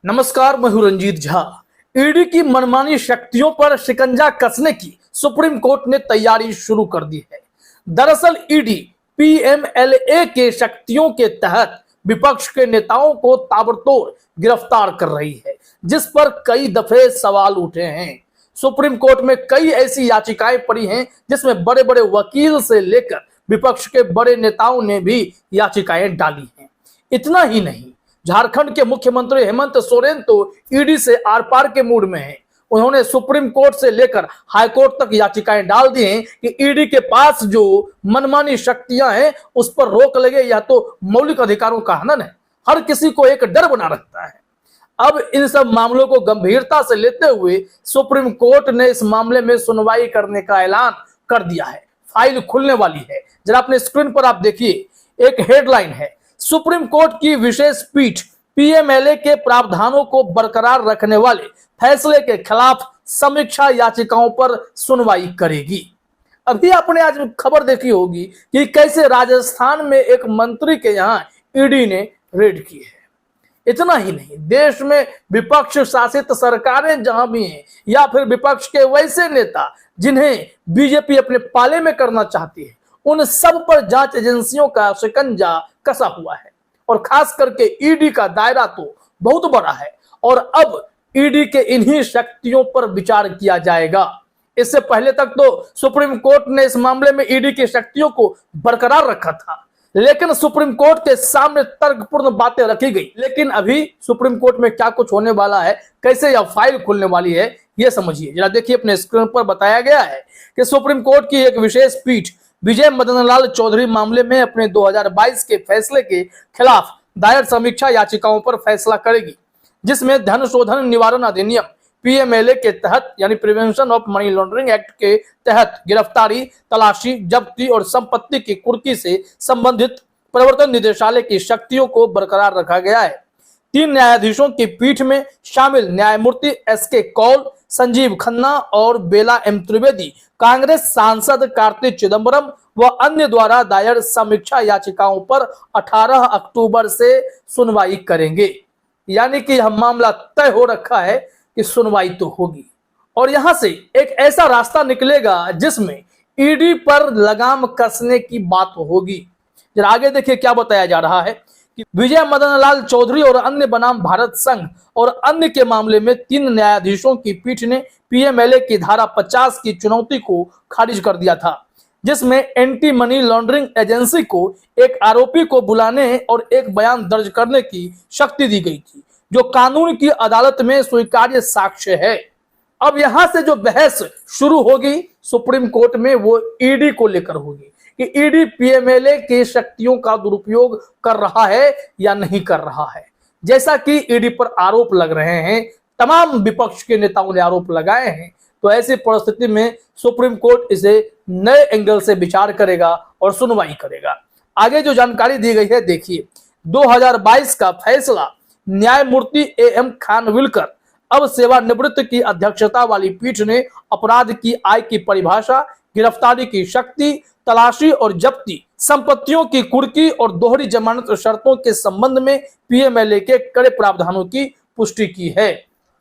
नमस्कार, मैं हूं रंजीत झा। ईडी की मनमानी शक्तियों पर शिकंजा कसने की सुप्रीम कोर्ट ने तैयारी शुरू कर दी है। दरअसल ईडी पीएमएलए के शक्तियों के तहत विपक्ष के नेताओं को ताबड़तोड़ गिरफ्तार कर रही है, जिस पर कई दफे सवाल उठे हैं। सुप्रीम कोर्ट में कई ऐसी याचिकाएं पड़ी हैं जिसमें बड़े बड़े वकील से लेकर विपक्ष के बड़े नेताओं ने भी याचिकाएं डाली हैं। इतना ही नहीं, झारखंड के मुख्यमंत्री हेमंत सोरेन तो ईडी से आर पार के मूड में हैं। उन्होंने सुप्रीम कोर्ट से लेकर हाई कोर्ट तक याचिकाएं डाल दी हैं कि ईडी के पास जो मनमानी शक्तियां हैं उस पर रोक लगे। यह तो मौलिक अधिकारों का हनन है, हर किसी को एक डर बना रखता है। अब इन सब मामलों को गंभीरता से लेते हुए सुप्रीम कोर्ट ने इस मामले में सुनवाई करने का ऐलान कर दिया है। फाइल खुलने वाली है। जरा अपने स्क्रीन पर आप देखिए, एक हेडलाइन है, सुप्रीम कोर्ट की विशेष पीठ पीएमएलए के प्रावधानों को बरकरार रखने वाले फैसले के खिलाफ समीक्षा याचिकाओं पर सुनवाई करेगी। अभी आपने आज खबर देखी होगी कि कैसे राजस्थान में एक मंत्री के यहां ईडी ने रेड की है। इतना ही नहीं, देश में विपक्ष शासित सरकारें जहां भी हैं या फिर विपक्ष के वैसे नेता जिन्हें बीजेपी अपने पाले में करना चाहती है, उन सब पर जांच एजेंसियों का शिकंजा कसा हुआ है। और खास करके ईडी का दायरा तो बहुत बड़ा है और अब ईडी के इन्हीं शक्तियों पर विचार किया जाएगा। इससे पहले तक तो सुप्रीम कोर्ट ने इस मामले में ईडी की शक्तियों को बरकरार रखा था, लेकिन सुप्रीम कोर्ट के सामने तर्कपूर्ण बातें रखी गई। लेकिन अभी सुप्रीम कोर्ट में क्या कुछ होने वाला है, कैसे यह फाइल खुलने वाली है, यह समझिए। जरा देखिए, अपने स्क्रीन पर बताया गया है कि सुप्रीम कोर्ट की एक विशेष पीठ विजय मदन लाल चौधरी मामले में अपने 2022 के फैसले के खिलाफ दायर समीक्षा याचिकाओं पर फैसला करेगी, जिसमें धन शोधन निवारण अधिनियम पीएमएलए के तहत यानी prevention of money laundering act के तहत गिरफ्तारी, तलाशी, जब्ती और संपत्ति की कुर्की से संबंधित प्रवर्तन निदेशालय की शक्तियों को बरकरार रखा गया है। 3 न्यायाधीशों की पीठ में शामिल न्यायमूर्ति एसके कौल, संजीव खन्ना और बेला एम त्रिवेदी कांग्रेस सांसद कार्ति चिदंबरम व अन्य द्वारा दायर समीक्षा याचिकाओं पर 18 अक्टूबर से सुनवाई करेंगे। यानी कि यह मामला तय हो रखा है कि सुनवाई तो होगी और यहां से एक ऐसा रास्ता निकलेगा जिसमें ईडी पर लगाम कसने की बात होगी। जरा आगे देखिए क्या बताया जा रहा है कि विजय मदन लाल चौधरी और अन्य बनाम भारत संघ और अन्य के मामले में 3 न्यायाधीशों की पीठ ने पीएमएलए की धारा 50 की चुनौती को खारिज कर दिया था, जिसमें एंटी मनी लॉन्ड्रिंग एजेंसी को एक आरोपी को बुलाने और एक बयान दर्ज करने की शक्ति दी गई थी, जो कानून की अदालत में स्वीकार्य साक्ष्य है। अब यहां से जो बहस शुरू होगी सुप्रीम कोर्ट में, वो ईडी को लेकर होगी कि ईडी पीएमएलए की शक्तियों का दुरुपयोग कर रहा है या नहीं कर रहा है। जैसा कि ईडी पर आरोप लग रहे हैं, तमाम विपक्ष के नेताओं ने आरोप लगाए हैं, तो ऐसी परिस्थिति में सुप्रीम कोर्ट इसे नए एंगल से विचार करेगा और सुनवाई करेगा। आगे जो जानकारी दी गई है देखिए, 2022 का फैसला न्यायमूर्ति एएम खानविलकर अब सेवानिवृत्त की अध्यक्षता वाली पीठ ने अपराध की आय की परिभाषा, गिरफ्तारी की शक्ति, तलाशी और जब्ती, संपत्तियों की कुर्की और दोहरी जमानत शर्तों के संबंध में पीएमएलए के कड़े प्रावधानों की पुष्टि की है।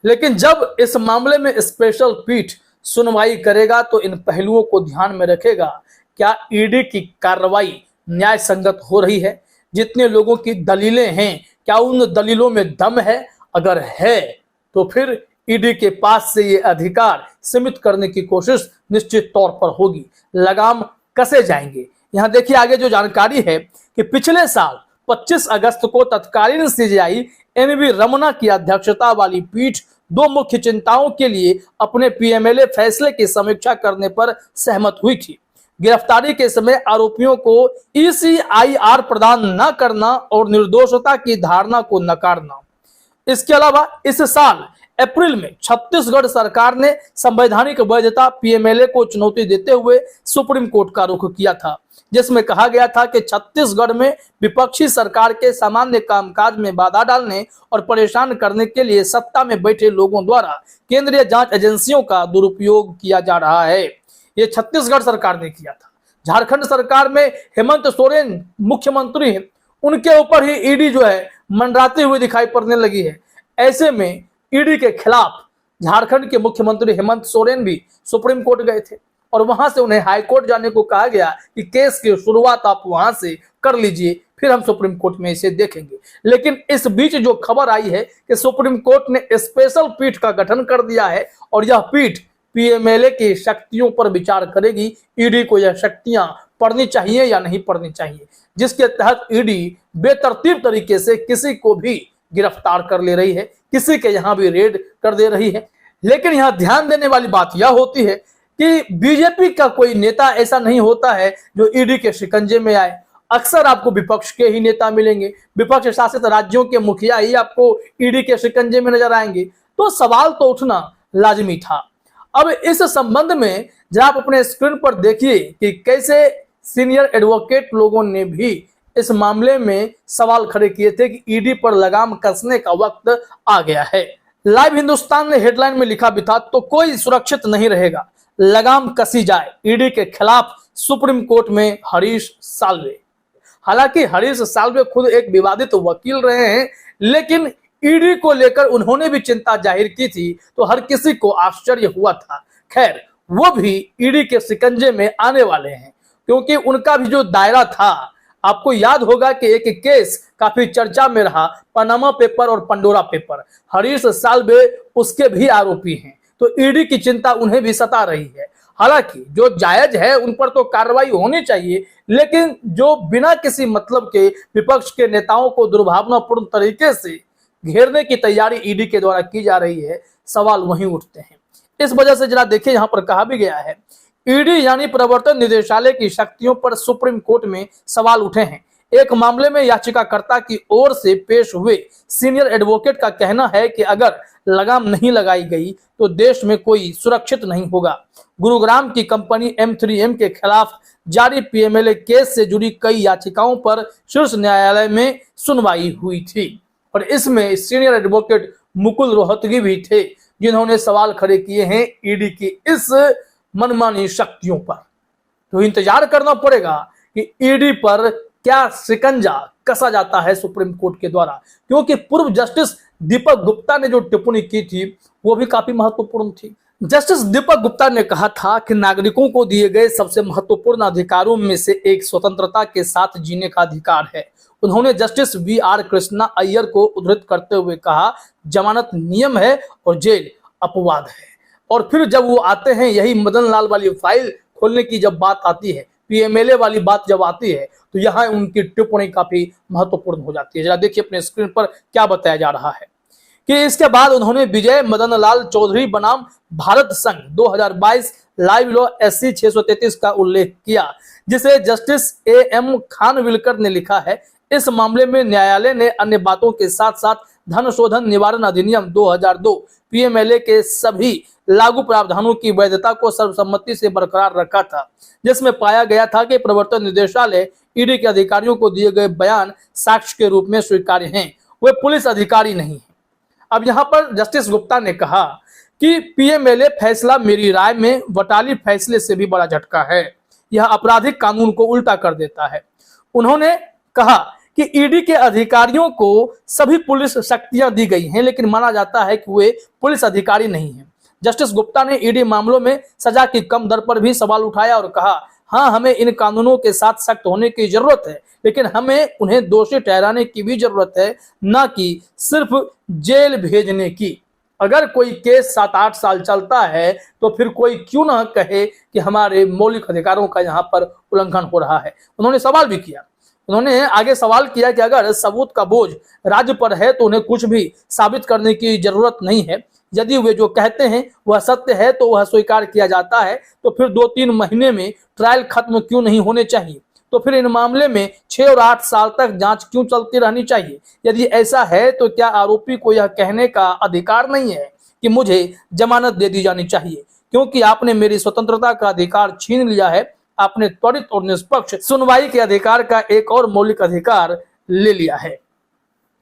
लेकिन जब इस मामले में स्पेशल पीठ सुनवाई करेगा तो इन पहलुओं को ध्यान में रखेगा। क्या ईडी की कार्रवाई न्याय संगत हो रही है? जितने लोगों की दलीलें हैं, क्या उन दलीलों में दम है? अगर है तो फिर ईडी के पास से ये अधिकार सीमित करने की कोशिश निश्चित तौर पर होगी, लगाम कसे जाएंगे। यहां देखिए आगे जो जानकारी है कि पिछले साल 25 अगस्त को तत्कालीन सीजेआई एनवी रमना की अध्यक्षता वाली पीठ 2 मुख्य चिंताओं के लिए अपने पीएमएलए फैसले की समीक्षा करने पर सहमत हुई थी। गिरफ्तारी के समय आरोपियों को ईसीआईआर प्रदान न करना और निर्दोषता की धारणा को नकारना। इसके अलावा इस साल अप्रैल में छत्तीसगढ़ सरकार ने संवैधानिक वैधता पीएमएलए को चुनौती देते हुए सुप्रीम कोर्ट का रुख किया था, जिसमें कहा गया था कि छत्तीसगढ़ में विपक्षी सरकार के सामान्य कामकाज में बाधा डालने और परेशान करने के लिए सत्ता में बैठे लोगों द्वारा केंद्रीय जांच एजेंसियों का दुरुपयोग किया जा रहा है। ये छत्तीसगढ़ सरकार ने किया था। झारखंड सरकार में हेमंत सोरेन मुख्यमंत्री हैं, उनके ऊपर ही ईडी जो है मंडराती हुई दिखाई पड़ने लगी है। ऐसे में ईडी के खिलाफ झारखंड के मुख्यमंत्री हेमंत सोरेन भी सुप्रीम कोर्ट गए थे और वहां से उन्हें हाई कोर्ट जाने को कहा गया कि केस की शुरुआत आप वहां से कर लीजिए, फिर हम सुप्रीम कोर्ट में इसे देखेंगे। लेकिन इस बीच जो खबर आई है कि सुप्रीम कोर्ट ने स्पेशल पीठ का गठन कर दिया है और यह पीठ पीएमएलए की शक्तियों पर विचार करेगी, ईडी को यह शक्तियां पढ़नी चाहिए या नहीं पढ़नी चाहिए, जिसके तहत ईडी बेतरतीब तरीके से किसी को भी गिरफ्तार कर ले रही है, किसी के यहां भी रेड कर दे रही है। लेकिन यहां ध्यान देने वाली बात यह होती है कि बीजेपी का कोई नेता ऐसा नहीं होता है जो ईडी के शिकंजे में आए। अक्सर आपको विपक्ष के ही नेता मिलेंगे, विपक्ष शासित राज्यों के मुखिया ही आपको ईडी के शिकंजे में नजर आएंगे। तो सवाल तो उठना लाजमी था। अब इस संबंध में जरा आप अपने स्क्रीन पर देखिए कि कैसे सीनियर एडवोकेट लोगों ने भी इस मामले में सवाल खड़े किए थे कि ईडी पर लगाम कसने का वक्त आ गया है। लाइव हिंदुस्तान ने हेडलाइन में लिखा भी था, तो कोई सुरक्षित नहीं रहेगा, लगाम कसी जाए, ईडी के खिलाफ सुप्रीम कोर्ट में हरीश साल्वे। हालांकि हरीश साल्वे खुद एक विवादित वकील रहे हैं, लेकिन ईडी को लेकर उन्होंने भी चिंता जाहिर की थी, तो हर किसी को आश्चर्य हुआ था। खैर, वो भी ईडी के शिकंजे में आने वाले हैं, क्योंकि उनका भी जो दायरा था, आपको याद होगा कि एक केस काफी चर्चा में रहा, पनामा पेपर और पंडोरा पेपर। हरीश साल्वे उसके भी आरोपी हैं, तो ईडी की चिंता उन्हें भी सता रही है। हालांकि जो जायज है उन पर तो कार्रवाई होनी चाहिए, लेकिन जो बिना किसी मतलब के विपक्ष के नेताओं को दुर्भावनापूर्ण तरीके से घेरने की तैयारी ईडी के द्वारा की जा रही है, सवाल वहीं उठते हैं। इस वजह से जरा देखिए, यहां पर कहा भी गया है, ईडी यानी प्रवर्तन निदेशालय की शक्तियों पर सुप्रीम कोर्ट में सवाल उठे हैं। एक मामले में याचिकाकर्ता की ओर से पेश हुए सीनियर एडवोकेट का कहना है कि अगर लगाम नहीं लगाई गई तो देश में कोई सुरक्षित नहीं होगा। गुरुग्राम की कंपनी M3M के खिलाफ जारी पीएमएलए केस से जुड़ी कई याचिकाओं पर शीर्ष न्यायालय में सुनवाई हुई थी और इसमें सीनियर एडवोकेट मुकुल रोहतगी भी थे, जिन्होंने सवाल खड़े किए हैं ईडी की इस मनमानी शक्तियों पर। तो इंतजार करना पड़ेगा कि ईडी पर क्या शिकंजा कसा जाता है सुप्रीम कोर्ट के द्वारा, क्योंकि पूर्व जस्टिस दीपक गुप्ता ने जो टिप्पणी की थी वो भी काफी महत्वपूर्ण थी। जस्टिस दीपक गुप्ता ने कहा था कि नागरिकों को दिए गए सबसे महत्वपूर्ण अधिकारों में से एक स्वतंत्रता के साथ जीने का अधिकार है। उन्होंने जस्टिस VR कृष्णा अय्यर को उद्धृत करते हुए कहा, जमानत नियम है और जेल अपवाद है। और फिर जब वो आते हैं, यही मदन लाल वाली फाइल खोलने की जब बात आती है, पीएमएलए वाली बात जब आती है, तो यहाँ उनकी टिप्पणी काफी महत्वपूर्ण हो जाती है। जरा देखिए अपने स्क्रीन पर क्या बताया जा रहा है कि इसके बाद उन्होंने विजय मदन लाल चौधरी बनाम भारत संघ 2022 लाइव लॉ SC 633 का उल्लेख किया, जिसे जस्टिस AM खानविलकर ने लिखा है। इस मामले में न्यायालय ने अन्य बातों के साथ साथ धन शोधन निवारण अधिनियम 2002 पीएमएलए के सभी लागू प्रावधानों की वैधता को सर्वसम्मति से बरकरार रखा था, जिसमें पाया गया था कि प्रवर्तन निदेशालय ईडी के अधिकारियों को दिए गए बयान साक्ष्य के रूप में स्वीकार्य हैं, वे पुलिस अधिकारी नहीं हैं। अब यहाँ पर जस्टिस गुप्ता ने कहा कि पीएमएलए फैसला मेरी राय में वटाली फैसले से भी बड़ा झटका है, यह आपराधिक कानून को उल्टा कर देता है। उन्होंने कहा कि ईडी के अधिकारियों को सभी पुलिस शक्तियां दी गई हैं, लेकिन माना जाता है कि वे पुलिस अधिकारी नहीं हैं। जस्टिस गुप्ता ने ईडी मामलों में सजा की कम दर पर भी सवाल उठाया और कहा, हाँ, हमें इन कानूनों के साथ सख्त होने की जरूरत है, लेकिन हमें उन्हें दोषी ठहराने की भी जरूरत है, न कि सिर्फ जेल भेजने की। अगर कोई केस 7-8 साल चलता है तो फिर कोई क्यों ना कहे कि हमारे मौलिक अधिकारों का यहाँ पर उल्लंघन हो रहा है। उन्होंने सवाल भी किया, उन्होंने आगे सवाल किया कि अगर सबूत का बोझ राज्य पर है तो उन्हें कुछ भी साबित करने की जरूरत नहीं है। यदि वे जो कहते हैं वह सत्य है तो वह स्वीकार किया जाता है, तो फिर 2-3 महीने में ट्रायल खत्म क्यों नहीं होने चाहिए? तो फिर इन मामले में 6 और 8 साल तक जांच क्यों चलती रहनी चाहिए? यदि ऐसा है तो क्या आरोपी को यह कहने का अधिकार नहीं है कि मुझे जमानत दे दी जानी चाहिए, क्योंकि आपने मेरी स्वतंत्रता का अधिकार छीन लिया है? आपने त्वरित और निष्पक्ष सुनवाई के अधिकार का एक और मौलिक अधिकार ले लिया है।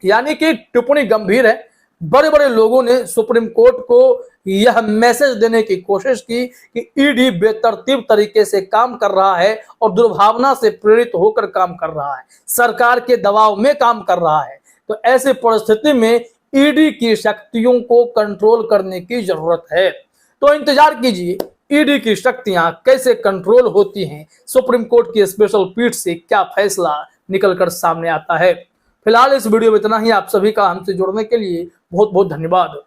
यानी कि टिप्पणी गंभीर है। बड़े बड़े लोगों ने सुप्रीम कोर्ट को यह मैसेज देने की कोशिश की कि ईडी बेतरतीब तरीके से काम कर रहा है और दुर्भावना से प्रेरित होकर काम कर रहा है, सरकार के दबाव में काम कर रहा है। तो ऐसे परिस्थिति में ईडी की शक्तियों को कंट्रोल करने की जरूरत है। तो इंतजार कीजिए ईडी की शक्तियां कैसे कंट्रोल होती हैं, सुप्रीम कोर्ट की स्पेशल पीठ से क्या फैसला निकलकर सामने आता है। फिलहाल इस वीडियो में इतना ही। आप सभी का हमसे जुड़ने के लिए बहुत बहुत धन्यवाद।